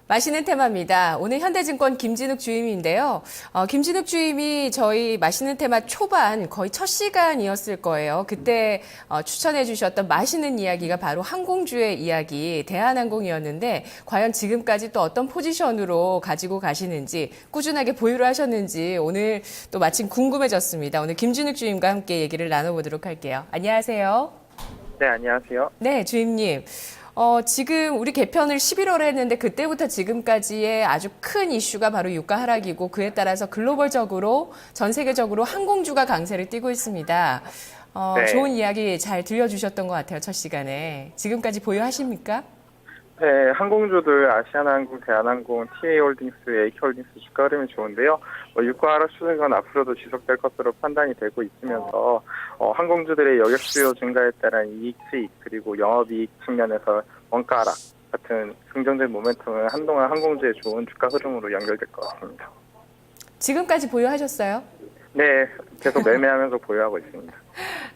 맛있는 테마입니다. 오늘 현대증권 김진욱 주임인데요. 김진욱 주임이 저희 맛있는 테마 초반 거의 첫 시간이었을 거예요. 그때 추천해 주셨던 맛있는 이야기가 바로 항공주의 이야기, 대한항공이었는데 과연 지금까지 또 어떤 포지션으로 가지고 가시는지, 꾸준하게 보유를 하셨는지 오늘 또 마침 궁금해졌습니다. 오늘 김진욱 주임과 함께 얘기를 나눠보도록 할게요. 안녕하세요. 네, 안녕하세요. 네, 주임님. 지금 우리 개편을 11월에 했는데 그때부터 지금까지의 아주 큰 이슈가 바로 유가 하락이고 그에 따라서 글로벌적으로 전 세계적으로 항공주가 강세를 띠고 있습니다. 네. 좋은 이야기 잘 들려주셨던 것 같아요, 첫 시간에. 지금까지 보유하십니까? 네, 항공주들 아시아나항공, 대한항공, TA홀딩스, AK홀딩스 주가 흐름이 좋은데요. 유가 하락 추세가 앞으로도 지속될 것으로 판단이 되고 있으면서 항공주들의 여객 수요 증가에 따른 이익 수익 그리고 영업이익 측면에서 원가 하락 같은 긍정적인 모멘텀은 한동안 항공주의 좋은 주가 흐름으로 연결될 것 같습니다. 지금까지 보유하셨어요? 네, 계속 매매하면서 보유하고 있습니다.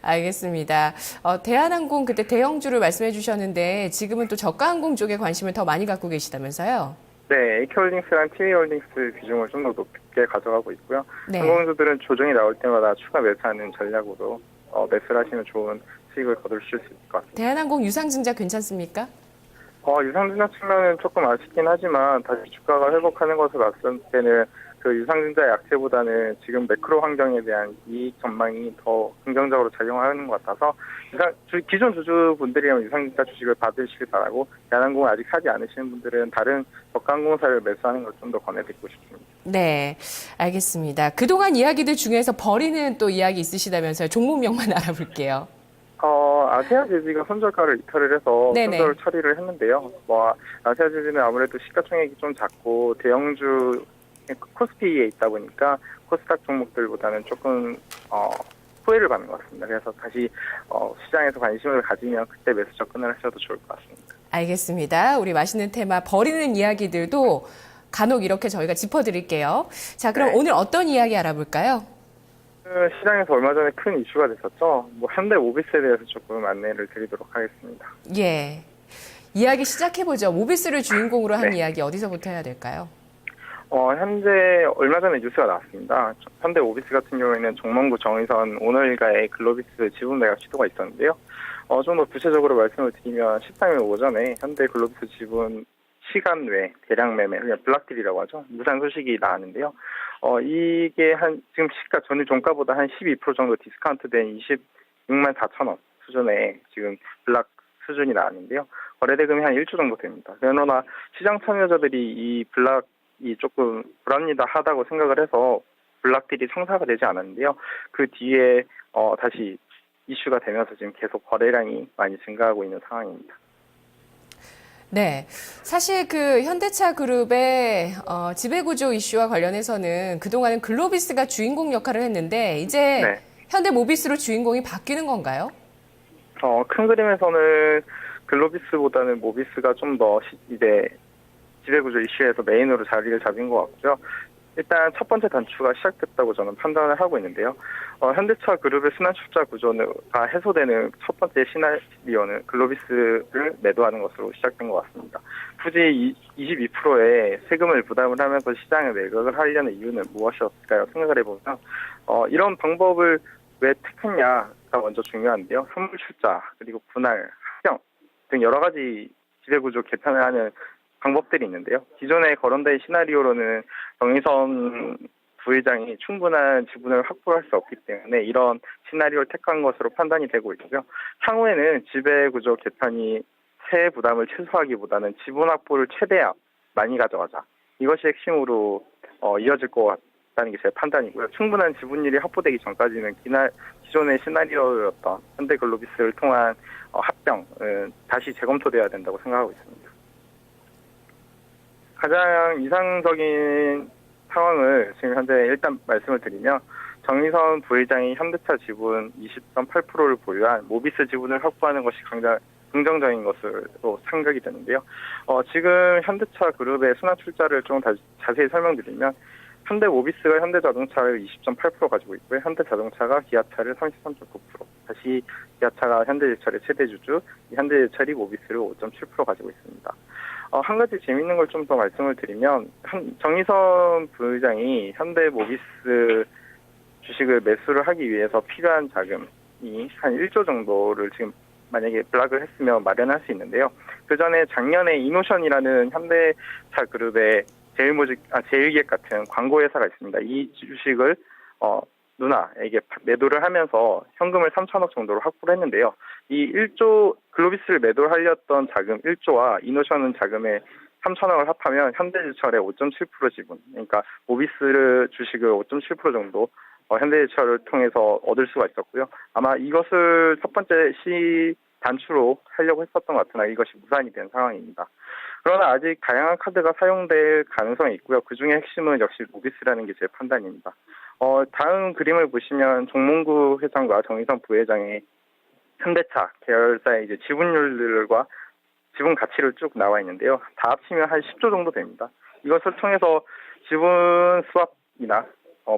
알겠습니다. 대한항공 그때 대형주를 말씀해 주셨는데 지금은 또 저가항공 쪽에 관심을 더 많이 갖고 계시다면서요? 네, AK홀딩스랑 TA홀딩스 비중을 좀 더 높게 가져가고 있고요. 네. 항공주들은 조정이 나올 때마다 추가 매수하는 전략으로 매수를 하시면 좋은 수익을 거두실 수 있을 것 같습니다. 대한항공 유상증자 괜찮습니까? 유상증자 측면은 조금 아쉽긴 하지만 다시 주가가 회복하는 것을 봤을 때는 그 유상증자 약세보다는 지금 매크로 환경에 대한 이익 전망이 더 긍정적으로 작용하는 것 같아서 기존 주주분들이라면 유상증자 주식을 받으시길 바라고 대한항공을 아직 사지 않으시는 분들은 다른 저가항공사를 매수하는 걸 좀 더 권해드리고 싶습니다. 네, 알겠습니다. 그동안 이야기들 중에서 버리는 또 이야기 있으시다면서요? 종목명만 알아볼게요. 아세아제비가 손절가를 이탈을 해서 네네. 손절 처리를 했는데요. 아세아제비는 아무래도 시가총액이 좀 작고 대형주 코스피에 있다 보니까 코스닥 종목들보다는 조금 후회를 받는 것 같습니다. 그래서 다시 시장에서 관심을 가지면 그때 매수 접근을 하셔도 좋을 것 같습니다. 알겠습니다. 우리 맛있는 테마 버리는 이야기들도 간혹 이렇게 저희가 짚어드릴게요. 자, 그럼 네. 오늘 어떤 이야기 알아볼까요? 시장에서 얼마 전에 큰 이슈가 됐었죠. 현대 모비스에 대해서 조금 안내를 드리도록 하겠습니다. 예. 이야기 시작해보죠. 모비스를 주인공으로 한 네. 이야기 어디서부터 해야 될까요? 현재 얼마 전에 뉴스가 나왔습니다. 현대 모비스 같은 경우에는 종몽구 정의선 오너일가의 글로비스 지분 매각 시도가 있었는데요. 좀 더 구체적으로 말씀을 드리면 13일 오전에 현대 글로비스 지분 시간 외 대량 매매, 그냥 블락딜이라고 하죠. 무산 소식이 나왔는데요. 이게 지금 시가 전일 종가보다 한 12% 정도 디스카운트된 26만 4천 원 수준의 지금 블락 수준이 나왔는데요. 거래 대금이 한 1조 정도 됩니다. 그러나 시장 참여자들이 이 블락이 조금 불합리하다고 생각을 해서 블락딜이 성사가 되지 않았는데요. 그 뒤에 다시 이슈가 되면서 지금 계속 거래량이 많이 증가하고 있는 상황입니다. 네. 사실 그 현대차 그룹의 지배구조 이슈와 관련해서는 그동안은 글로비스가 주인공 역할을 했는데 이제 네. 현대 모비스로 주인공이 바뀌는 건가요? 큰 그림에서는 글로비스보다는 모비스가 좀 더 이제 지배구조 이슈에서 메인으로 자리를 잡은 것 같고요. 일단 첫 번째 단추가 시작됐다고 저는 판단을 하고 있는데요. 현대차 그룹의 순환출자 구조가 해소되는 첫 번째 시나리오는 글로비스를 매도하는 것으로 시작된 것 같습니다. 굳이 22%의 세금을 부담을 하면서 시장에 매각을 하려는 이유는 무엇이었을까요? 생각을 해보면 이런 방법을 왜 택했냐가 먼저 중요한데요. 선물출자, 그리고 분할, 합병 등 여러 가지 지배구조 개편을 하는 방법들이 있는데요. 기존에 거론된 시나리오로는 정의선 부회장이 충분한 지분을 확보할 수 없기 때문에 이런 시나리오를 택한 것으로 판단이 되고 있고요. 향후에는 지배구조 개편이 세액 부담을 최소화하기보다는 지분 확보를 최대한 많이 가져가자. 이것이 핵심으로 이어질 것 같다는 게 제 판단이고요. 충분한 지분율이 확보되기 전까지는 기존의 시나리오였던 현대글로비스를 통한 합병은 다시 재검토돼야 된다고 생각하고 있습니다. 가장 이상적인 상황을 지금 현재 일단 말씀을 드리면 정의선 부회장이 현대차 지분 20.8%를 보유한 모비스 지분을 확보하는 것이 가장 긍정적인 것으로 생각이 되는데요. 지금 현대차 그룹의 순환출자를 좀 자세히 설명드리면 현대 모비스가 현대자동차를 20.8% 가지고 있고요. 현대자동차가 기아차를 33.9%, 다시 기아차가 현대제철의 최대 주주, 현대제철이 모비스를 5.7% 가지고 있습니다. 한 가지 재밌는 걸 좀 더 말씀을 드리면 정의선 부의장이 현대모비스 주식을 매수를 하기 위해서 필요한 자금이 한 1조 정도를 지금 만약에 블락을 했으면 마련할 수 있는데요. 그 전에 작년에 이노션이라는 현대차 그룹의 제일기획 같은 광고 회사가 있습니다. 이 주식을 누나에게 매도를 하면서 현금을 3천억 정도로 확보를 했는데요. 이 1조 글로비스를 매도를 하려던 자금 1조와 이노션은 자금의 3천억을 합하면 현대제철의 5.7% 지분, 그러니까 모비스 주식을 5.7% 정도 현대제철을 통해서 얻을 수가 있었고요. 아마 이것을 첫 번째 단추로 하려고 했었던 것 같으나 이것이 무산이 된 상황입니다. 그러나 아직 다양한 카드가 사용될 가능성이 있고요. 그중에 핵심은 역시 모비스라는 게 제 판단입니다. 다음 그림을 보시면 정몽구 회장과 정의선 부회장의 현대차 계열사의 이제 지분율들과 지분 가치를 쭉 나와 있는데요. 다 합치면 한 10조 정도 됩니다. 이것을 통해서 지분 스왑이나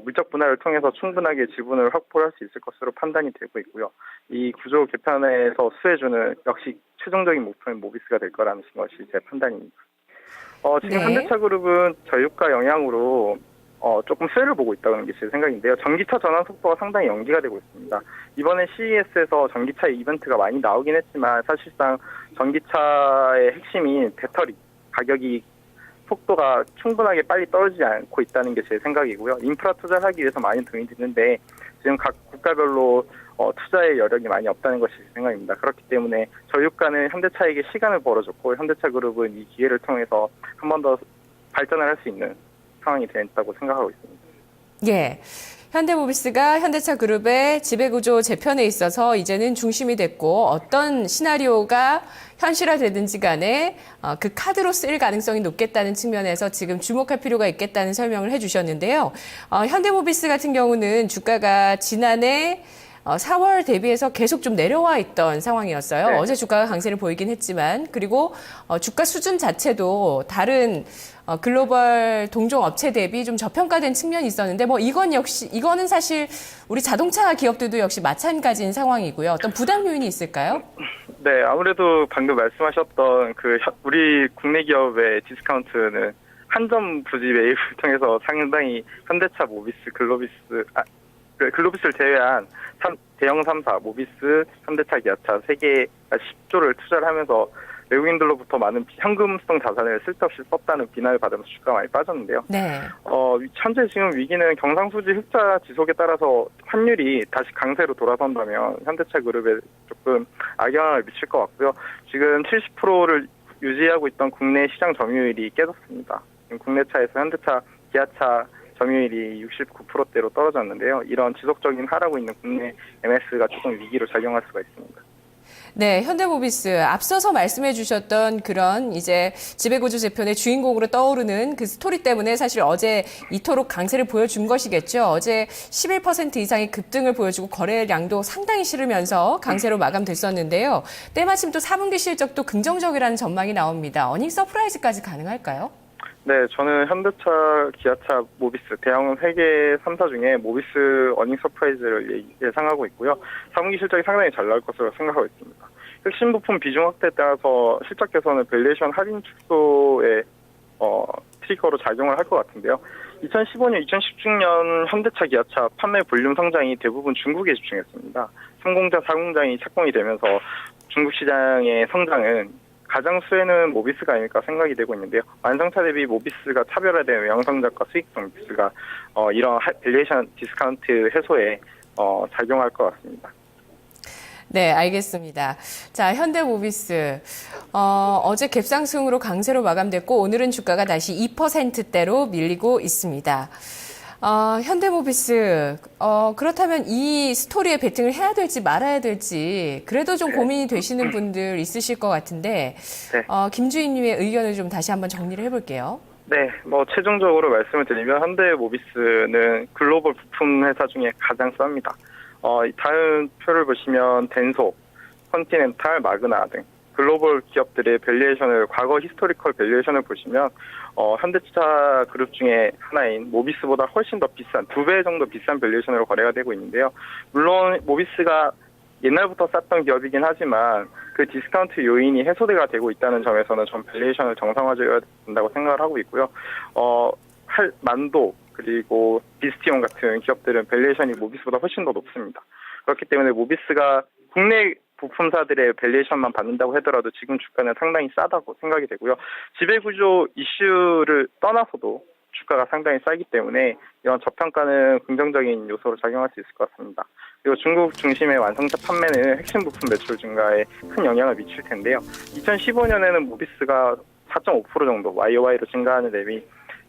물적 분할을 통해서 충분하게 지분을 확보할 수 있을 것으로 판단이 되고 있고요. 이 구조 개편에서 수혜주는 역시 최종적인 목표는 모비스가 될 거라는 것이 제 판단입니다. 지금 네. 현대차그룹은 저유가 영향으로 조금 수혜를 보고 있다는 게 제 생각인데요. 전기차 전환 속도가 상당히 연기가 되고 있습니다. 이번에 CES에서 전기차 이벤트가 많이 나오긴 했지만 사실상 전기차의 핵심인 배터리 가격이 속도가 충분하게 빨리 떨어지지 않고 있다는 게 제 생각이고요. 인프라 투자를 하기 위해서 많이 돈이 드는데 지금 각 국가별로 투자의 여력이 많이 없다는 것이 제 생각입니다. 그렇기 때문에 저유가는 현대차에게 시간을 벌어줬고 현대차그룹은 이 기회를 통해서 한 번 더 발전을 할 수 있는 상황이 됐다고 생각하고 있습니다. 예. 현대모비스가 현대차 그룹의 지배구조 재편에 있어서 이제는 중심이 됐고 어떤 시나리오가 현실화되든지 간에 그 카드로 쓰일 가능성이 높겠다는 측면에서 지금 주목할 필요가 있겠다는 설명을 해주셨는데요. 현대모비스 같은 경우는 주가가 지난해 4월 대비해서 계속 좀 내려와 있던 상황이었어요. 네. 어제 주가가 강세를 보이긴 했지만 그리고 주가 수준 자체도 다른 글로벌 동종 업체 대비 좀 저평가된 측면이 있었는데 이거는 사실 우리 자동차 기업들도 역시 마찬가지인 상황이고요. 어떤 부담 요인이 있을까요? 네, 아무래도 방금 말씀하셨던 우리 국내 기업의 디스카운트는 한 점 부지 매입을 통해서 상당히 현대차, 모비스, 글로비스를 제외한 대형 3사, 모비스, 현대차, 기아차 3개가 10조를 투자를 하면서 외국인들로부터 많은 현금성 자산을 쓸데없이 썼다는 비난을 받으면서 주가가 많이 빠졌는데요. 네. 현재 지금 위기는 경상수지 흑자 지속에 따라서 환율이 다시 강세로 돌아선다면 현대차 그룹에 조금 악영향을 미칠 것 같고요. 지금 70%를 유지하고 있던 국내 시장 점유율이 깨졌습니다. 지금 국내 차에서 현대차, 기아차 점유율이 69%대로 떨어졌는데요. 이런 지속적인 하락하고 있는 국내 MS가 조금 위기로 작용할 수가 있습니다. 네, 현대모비스 앞서서 말씀해 주셨던 그런 이제 지배구조 재편의 주인공으로 떠오르는 그 스토리 때문에 사실 어제 이토록 강세를 보여준 것이겠죠. 어제 11% 이상의 급등을 보여주고 거래량도 상당히 실으면서 강세로 마감됐었는데요. 때마침 또 4분기 실적도 긍정적이라는 전망이 나옵니다. 어닝 서프라이즈까지 가능할까요? 네, 저는 현대차, 기아차, 모비스, 대형은 3개 3사 중에 모비스 어닝 서프라이즈를 예상하고 있고요. 4분기 실적이 상당히 잘 나올 것으로 생각하고 있습니다. 핵심 부품 비중 확대에 따라서 실적 개선은 밸류에이션 할인 축소의 트리거로 작용을 할 것 같은데요. 2015년, 2016년 현대차, 기아차 판매 볼륨 성장이 대부분 중국에 집중했습니다. 3공장, 4공장이 착공이 되면서 중국 시장의 성장은 가장 수혜는 모비스가 아닐까 생각이 되고 있는데요. 완성차 대비 모비스가 차별화된 외형성적과 수익성 모비스가 이런 밸류에이션 디스카운트 해소에 작용할 것 같습니다. 네, 알겠습니다. 자, 현대모비스 어제 갭상승으로 강세로 마감됐고 오늘은 주가가 다시 2%대로 밀리고 있습니다. 현대모비스 그렇다면 이 스토리에 베팅을 해야 될지 말아야 될지 그래도 좀 고민이 되시는 분들 있으실 것 같은데 네. 김주인님의 의견을 좀 다시 한번 정리를 해볼게요. 네, 최종적으로 말씀을 드리면 현대모비스는 글로벌 부품 회사 중에 가장 쌉니다. 다음 표를 보시면 덴소, 컨티넨탈, 마그나 등 글로벌 기업들의 밸류에이션을 과거 히스토리컬 밸류에이션을 보시면 현대차 그룹 중에 하나인 모비스보다 훨씬 더 비싼 2배 정도 비싼 밸류에이션으로 거래가 되고 있는데요. 물론 모비스가 옛날부터 쌌던 기업이긴 하지만 그 디스카운트 요인이 해소가 되고 있다는 점에서는 전 밸류에이션을 정상화해야 된다고 생각을 하고 있고요. 만도 그리고 비스티온 같은 기업들은 밸류에이션이 모비스보다 훨씬 더 높습니다. 그렇기 때문에 모비스가 국내 부품사들의 밸류에이션만 받는다고 하더라도 지금 주가는 상당히 싸다고 생각이 되고요. 지배구조 이슈를 떠나서도 주가가 상당히 싸기 때문에 이런 저평가는 긍정적인 요소로 작용할 수 있을 것 같습니다. 그리고 중국 중심의 완성차 판매는 핵심 부품 매출 증가에 큰 영향을 미칠 텐데요. 2015년에는 모비스가 4.5% 정도 YOY로 증가하는 대비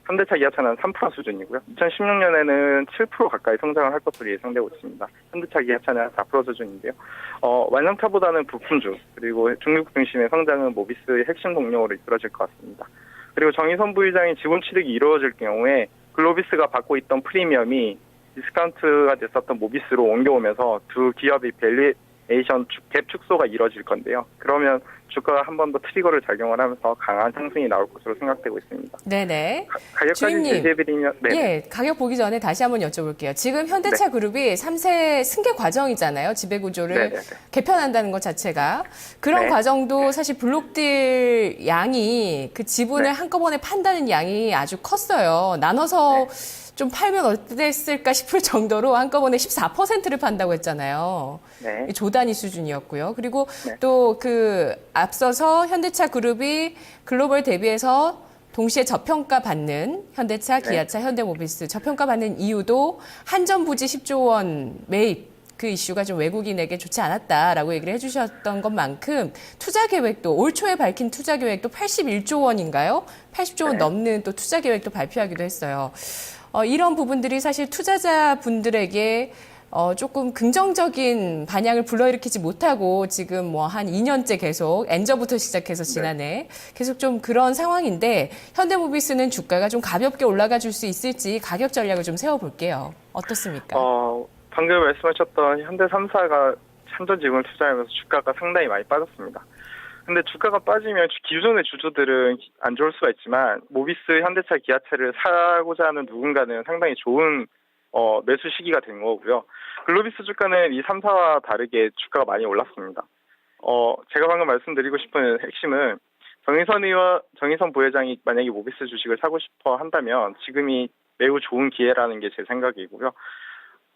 현대차, 기아차는 3% 수준이고요. 2016년에는 7% 가까이 성장을 할 것으로 예상되고 있습니다. 현대차, 기아차는 4% 수준인데요. 완성차보다는 부품주 그리고 중국 중심의 성장은 모비스의 핵심 동력으로 이끌어질 것 같습니다. 그리고 정의선 부회장이 지분 취득이 이루어질 경우에 글로비스가 받고 있던 프리미엄이 디스카운트가 됐었던 모비스로 옮겨오면서 두 기업의 밸류에이션 갭 축소가 이루어질 건데요. 그러면 주가가 한 번 더 트리거를 작용을 하면서 강한 상승이 나올 것으로 생각되고 있습니다. 네네. 가격까지 주임님, 제시해드리면 예, 가격 보기 전에 다시 한번 여쭤볼게요. 지금 현대차 그룹이 3세 승계 과정이잖아요. 지배구조를 네네네. 개편한다는 것 자체가. 그런 네. 과정도 사실 블록딜 양이 그 지분을 네. 한꺼번에 판다는 양이 아주 컸어요. 나눠서 좀 팔면 어땠을까 싶을 정도로 한꺼번에 14%를 판다고 했잖아요. 네. 조 단위 수준이었고요. 그리고 네. 또 그 앞서서 현대차 그룹이 글로벌 대비해서 동시에 저평가 받는 현대차, 네. 기아차, 현대모비스 저평가 받는 이유도 한전 부지 10조 원 매입 그 이슈가 좀 외국인에게 좋지 않았다라고 얘기를 해주셨던 것만큼 투자 계획도 올 초에 밝힌 투자 계획도 81조 원인가요? 80조 원 네. 넘는 또 투자 계획도 발표하기도 했어요. 이런 부분들이 사실 투자자분들에게 조금 긍정적인 반향을 불러일으키지 못하고 지금 뭐 한 2년째 계속 엔저부터 시작해서 지난해 계속 좀 그런 상황인데 현대모비스는 주가가 좀 가볍게 올라가 줄 수 있을지 가격 전략을 좀 세워볼게요. 어떻습니까? 방금 말씀하셨던 현대 3사가 한전 지분을 투자하면서 주가가 상당히 많이 빠졌습니다. 근데 주가가 빠지면 기존의 주주들은 안 좋을 수가 있지만 모비스, 현대차, 기아차를 사고자 하는 누군가는 상당히 좋은 매수 시기가 된 거고요. 글로비스 주가는 이 3사와 다르게 주가가 많이 올랐습니다. 제가 방금 말씀드리고 싶은 핵심은 정의선 부회장이 만약에 모비스 주식을 사고 싶어 한다면 지금이 매우 좋은 기회라는 게 제 생각이고요.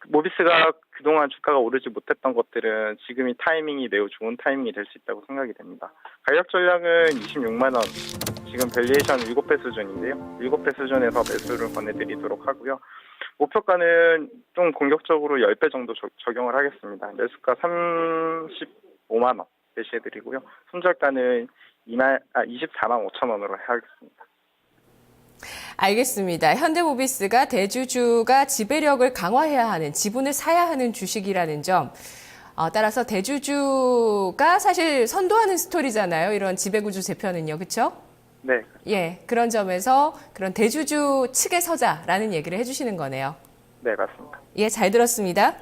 모비스가 그동안 주가가 오르지 못했던 것들은 지금이 타이밍이 매우 좋은 타이밍이 될 수 있다고 생각이 됩니다. 가격 전략은 26만 원, 지금 밸류에이션 7배 수준인데요. 7배 수준에서 매수를 권해드리도록 하고요. 목표가는 좀 공격적으로 10배 정도 적용을 하겠습니다. 매수가 35만 원 제시해드리고요. 손절가는 24만 5천 원으로 하겠습니다. 알겠습니다. 현대모비스가 대주주가 지배력을 강화해야 하는, 지분을 사야 하는 주식이라는 점. 따라서 대주주가 사실 선도하는 스토리잖아요. 이런 지배구조 재편은요. 그렇죠? 네. 예, 그런 점에서 그런 대주주 측에 서자라는 얘기를 해주시는 거네요. 네, 맞습니다. 예, 잘 들었습니다.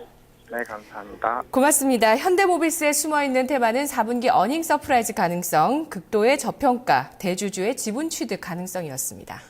네, 감사합니다. 고맙습니다. 현대모비스에 숨어있는 테마는 4분기 어닝 서프라이즈 가능성, 극도의 저평가, 대주주의 지분 취득 가능성이었습니다.